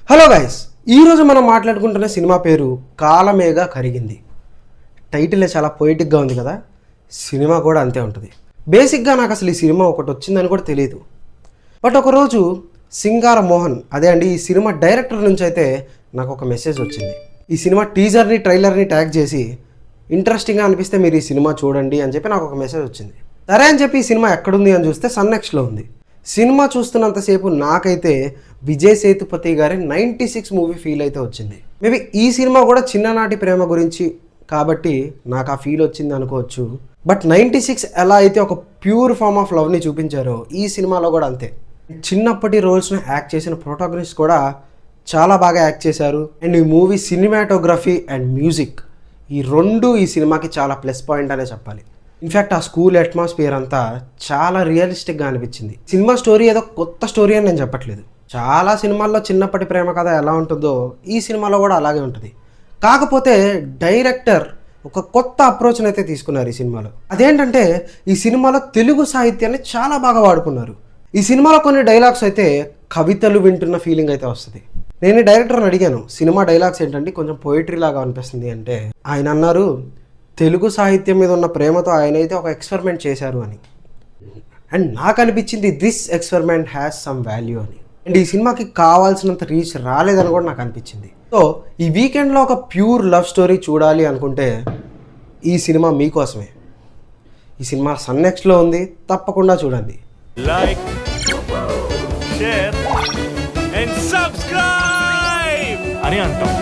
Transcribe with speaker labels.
Speaker 1: Hello guys, ఈరోజు మనం మాట్లాడుకుంటున్న సినిమా పేరు కాలమేఘ కరిగింది. టైటిల్ చాలా పొయిటిక్గా ఉంది కదా, సినిమా కూడా అంతే ఉంటుంది. బేసిక్గా నాకు అసలు ఈ సినిమా ఒకటి వచ్చిందని కూడా తెలియదు. బట్ ఒకరోజు సింగార మోహన్, అదే అండి ఈ సినిమా డైరెక్టర్ నుంచి అయితే నాకు ఒక మెసేజ్ వచ్చింది. ఈ సినిమా టీజర్ని ట్రైలర్ని ట్యాగ్ చేసి ఇంట్రెస్టింగ్గా అనిపిస్తే మీరు ఈ సినిమా చూడండి అని చెప్పి నాకు ఒక మెసేజ్ వచ్చింది. సరే అని చెప్పి ఈ సినిమా ఎక్కడుంది అని చూస్తే సన్నెక్స్లో ఉంది. సినిమా చూస్తున్నంతసేపు నాకైతే విజయ్ సేతుపతి గారి 96 మూవీ ఫీల్ అయితే వచ్చింది. మేబీ ఈ సినిమా కూడా చిన్ననాటి ప్రేమ గురించి కాబట్టి నాకు ఆ ఫీల్ వచ్చింది అనుకోవచ్చు. బట్ 96 ఎలా అయితే ఒక ప్యూర్ ఫార్మ్ ఆఫ్ లవ్ని చూపించారో ఈ సినిమాలో కూడా అంతే. చిన్నప్పటి రోల్స్ని యాక్ట్ చేసిన ప్రొటాగనిస్ట్ కూడా చాలా బాగా యాక్ట్ చేశారు. అండ్ ఈ మూవీ సినిమాటోగ్రఫీ అండ్ మ్యూజిక్ ఈ రెండు ఈ సినిమాకి చాలా ప్లస్ పాయింట్ అనే చెప్పాలి. ఇన్ఫ్యాక్ట్ ఆ స్కూల్ అట్మాస్ఫియర్ అంతా చాలా రియలిస్టిక్గా అనిపించింది. సినిమా స్టోరీ ఏదో కొత్త స్టోరీ అని నేను చెప్పట్లేదు. చాలా సినిమాల్లో చిన్నప్పటి ప్రేమ కథ ఎలా ఉంటుందో ఈ సినిమాలో కూడా అలాగే ఉంటుంది. కాకపోతే డైరెక్టర్ ఒక కొత్త అప్రోచ్ని అయితే తీసుకున్నారు ఈ సినిమాలో. అదేంటంటే ఈ సినిమాలో తెలుగు సాహిత్యాన్ని చాలా బాగా వాడుకున్నారు. ఈ సినిమాలో కొన్ని డైలాగ్స్ అయితే కవితలు వింటున్న ఫీలింగ్ అయితే వస్తుంది. నేను ఈ డైరెక్టర్ని అడిగాను, సినిమా డైలాగ్స్ ఏంటంటే కొంచెం పోయిటరీ లాగా అనిపిస్తుంది అంటే ఆయన అన్నారు, తెలుగు సాహిత్యం మీద ఉన్న ప్రేమతో ఆయన అయితే ఒక ఎక్స్పెరిమెంట్ చేశారు అని. అండ్ నాకు అనిపించింది this experiment has some value అని. అండ్ ఈ సినిమాకి కావాల్సినంత రీచ్ రాలేదని కూడా నాకు అనిపించింది. సో ఈ వీకెండ్లో ఒక ప్యూర్ లవ్ స్టోరీ చూడాలి అనుకుంటే ఈ సినిమా మీకోసమే. ఈ సినిమా సన్నెక్స్లో ఉంది, తప్పకుండా చూడండి.
Speaker 2: Like, share and subscribe అని అంటాం.